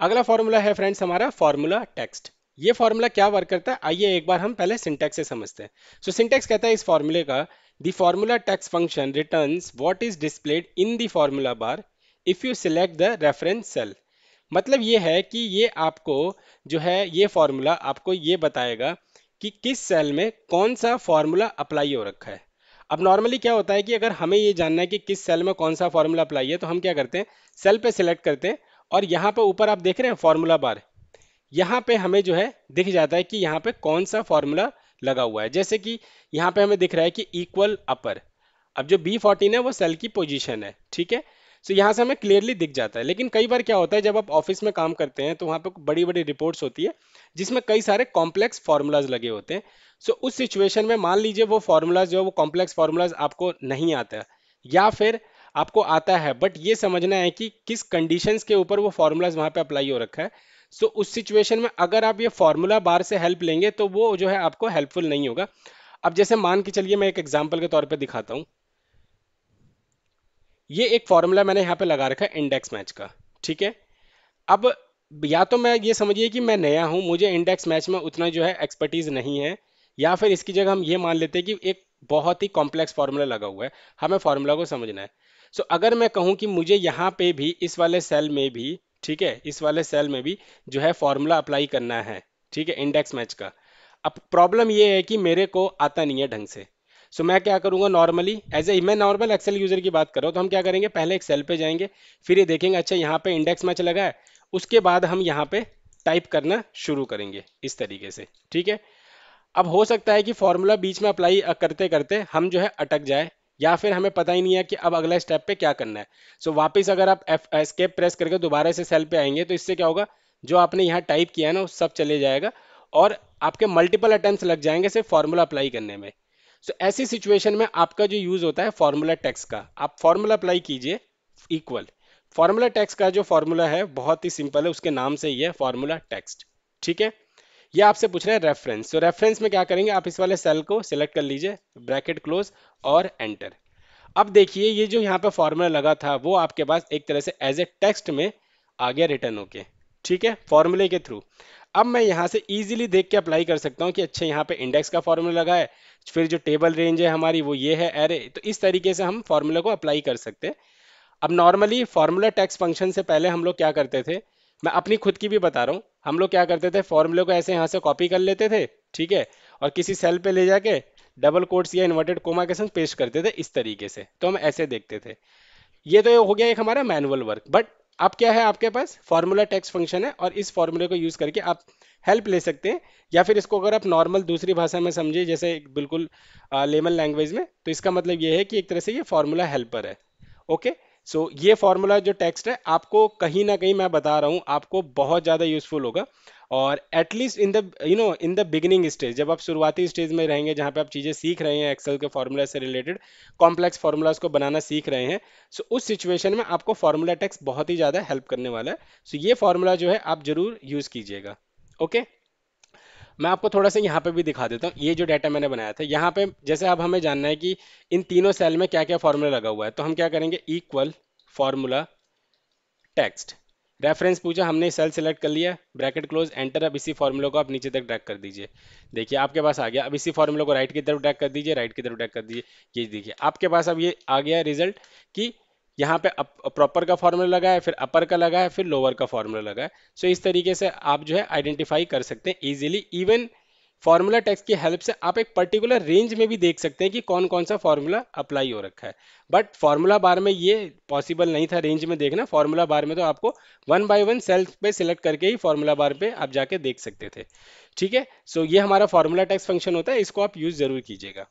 अगला फॉर्मूला है फ्रेंड्स हमारा फॉर्मूला टेक्स्ट। ये फॉर्मूला क्या वर्क करता है, आइए एक बार हम पहले सिंटैक्स से समझते हैं। सो सिंटैक्स कहता है इस फॉर्मूले का, the formula text function returns what is displayed in the formula bar if you select the reference cell. मतलब ये है कि ये आपको जो है ये फॉर्मूला आपको ये बताएगा कि किस सेल में कौन सा फॉर्मूला अप्लाई हो रखा है। अब नॉर्मली क्या होता है कि अगर हमें ये जानना है कि किस सेल में कौन सा फॉर्मूला अप्लाई है, तो हम क्या करते हैं, सेल पे सिलेक्ट करते हैं और यहाँ पे ऊपर आप देख रहे हैं फॉर्मूला बार, यहाँ पे हमें जो है दिख जाता है कि यहाँ पे कौन सा फॉर्मूला लगा हुआ है। जैसे कि यहाँ पे हमें दिख रहा है कि इक्वल अपर। अब जो B14 है वो सेल की पोजीशन है, ठीक है। सो यहाँ से हमें क्लियरली दिख जाता है। लेकिन कई बार क्या होता है, जब आप ऑफिस में काम करते हैं तो वहाँ पे बड़ी बड़ी रिपोर्ट्स होती है जिसमें कई सारे कॉम्प्लेक्स फार्मूलाज लगे होते हैं। सो उस सिचुएशन में मान लीजिए वो फार्मूलाज जो है वो कॉम्प्लेक्स फार्मूलाज आपको नहीं आता, या फिर आपको आता है बट ये समझना है कि किस कंडीशंस के ऊपर वो फार्मूलाज वहाँ पे अप्लाई हो रखा है। सो उस सिचुएशन में अगर आप ये फॉर्मूला बार से हेल्प लेंगे तो वो जो है आपको हेल्पफुल नहीं होगा। अब जैसे मान के चलिए, मैं एक एग्जांपल के तौर पे दिखाता हूँ। ये एक फॉर्मूला मैंने यहाँ पे लगा रखा है इंडेक्स मैच का, ठीक है। अब या तो मैं ये समझिए कि मैं नया हूँ, मुझे इंडेक्स मैच में उतना जो है एक्सपर्टीज नहीं है, या फिर इसकी जगह हम ये मान लेते हैं कि एक बहुत ही कॉम्प्लेक्स फॉर्मूला लगा हुआ है, हमें फॉर्मूला को समझना है। सो अगर मैं कहूँ कि मुझे यहाँ पे भी इस वाले सेल में भी, ठीक है, इस वाले सेल में भी जो है फॉर्मूला अप्लाई करना है, ठीक है, इंडेक्स मैच का। अब प्रॉब्लम ये है कि मेरे को आता नहीं है ढंग से। सो मैं क्या करूंगा, नॉर्मली एज ए मैं नॉर्मल एक्सेल यूजर की बात कर रहा हूँ, तो हम क्या करेंगे, पहले एक सेल पे जाएंगे, फिर ये देखेंगे अच्छा यहाँ पे इंडेक्स मैच लगा है, उसके बाद हम यहाँ पे टाइप करना शुरू करेंगे इस तरीके से, ठीक है। अब हो सकता है कि फॉर्मूला बीच में अप्लाई करते करते हम जो है अटक जाए, या फिर हमें पता ही नहीं है कि अब अगला स्टेप पे क्या करना है। सो वापस अगर आप एस्केप प्रेस करके दोबारा से सेल पे आएंगे तो इससे क्या होगा, जो आपने यहाँ टाइप किया है ना वो सब चले जाएगा, और आपके मल्टीपल अटेम्प्ट्स लग जाएंगे सिर्फ फॉर्मूला अप्लाई करने में। सो ऐसी सिचुएशन में आपका जो यूज होता है फॉर्मूला टेक्स्ट का, आप फॉर्मूला अप्लाई कीजिए इक्वल। फॉर्मूला टेक्स्ट का जो फॉर्मूला है बहुत ही सिंपल है, उसके नाम से ही है फॉर्मूला टेक्स्ट, ठीक है। ये आपसे पूछ रहे हैं रेफरेंस, तो रेफरेंस में क्या करेंगे, आप इस वाले सेल को सिलेक्ट कर लीजिए, ब्रैकेट क्लोज और एंटर। अब देखिए ये जो यहाँ पे फॉर्मूला लगा था वो आपके पास एक तरह से एज ए टेक्स्ट में आ गया रिटर्न होके, ठीक है, फॉर्मूले के थ्रू। अब मैं यहाँ से इजीली देख के अप्लाई कर सकता हूँ कि अच्छा यहाँ पे इंडेक्स का फॉर्मूला लगा है, फिर जो टेबल रेंज है हमारी वो ये है एरे, तो इस तरीके से हम फॉर्मूला को अप्लाई कर सकते हैं। अब नॉर्मली फॉर्मूला टेक्स्ट फंक्शन से पहले हम लोग क्या करते थे, मैं अपनी खुद की भी बता रहा हूँ, हम लोग क्या करते थे, फॉर्मूले को ऐसे यहाँ से कॉपी कर लेते थे, ठीक है, और किसी सेल पे ले जाके डबल कोट्स या इन्वर्टेड कोमा के संग पेस्ट करते थे इस तरीके से, तो हम ऐसे देखते थे। ये तो हो गया एक हमारा मैनुअल वर्क। बट अब क्या है, आपके पास फॉर्मूला टेक्स्ट फंक्शन है और इस फॉर्मूले को यूज करके आप हेल्प ले सकते हैं, या फिर इसको अगर आप नॉर्मल दूसरी भाषा में समझिए जैसे बिल्कुल लेमन लैंग्वेज में, तो इसका मतलब ये है कि एक तरह से ये फॉर्मूला हेल्पर है। ओके। सो ये फॉर्मूला जो टेक्स्ट है आपको कहीं ना कहीं, मैं बता रहा हूँ, आपको बहुत ज़्यादा यूजफुल होगा। और at least in the in the beginning stage, जब आप शुरुआती स्टेज में रहेंगे जहाँ पे आप चीज़ें सीख रहे हैं एक्सेल के फॉर्मूला से रिलेटेड, कॉम्प्लेक्स फार्मूलाज को बनाना सीख रहे हैं, सो उस सिचुएशन में आपको फार्मूला टेक्स्ट बहुत ही ज़्यादा हेल्प करने वाला है। सो ये फार्मूला जो है आप जरूर यूज़ कीजिएगा। ओके। मैं आपको थोड़ा सा यहाँ पे भी दिखा देता हूँ, ये जो डाटा मैंने बनाया था यहाँ पे, जैसे अब हमें जानना है कि इन तीनों सेल में क्या क्या फॉर्मूला लगा हुआ है, तो हम क्या करेंगे, इक्वल फॉर्मूला टेक्स्ट। रेफरेंस पूछा, हमने सेल सेलेक्ट कर लिया, ब्रैकेट क्लोज एंटर। अब इसी फॉर्मूला को आप नीचे तक ड्रैग कर दीजिए, देखिए आपके पास आ गया। अब इसी फॉर्मूला को राइट की तरफ ड्रैग कर दीजिए, राइट की तरफ ड्रैग कर दीजिए, ये देखिए आपके पास अब ये आ गया रिजल्ट कि यहाँ पे प्रॉपर का फॉर्मूला लगा है, फिर अपर का लगा है, फिर लोअर का फॉर्मूला लगा है। सो इस तरीके से आप जो है आइडेंटिफाई कर सकते हैं इजीली। इवन फॉर्मूला टेक्स्ट की हेल्प से आप एक पर्टिकुलर रेंज में भी देख सकते हैं कि कौन कौन सा फॉर्मूला अप्लाई हो रखा है। बट फॉर्मूला बार में ये पॉसिबल नहीं था रेंज में देखना, फॉर्मूला बार में तो आपको वन बाय वन सेल्स पे सिलेक्ट करके ही फॉर्मूला बार पे आप जाके देख सकते थे, ठीक है। सो ये हमारा फॉर्मूला टेक्स्ट फंक्शन होता है, इसको आप यूज जरूर कीजिएगा।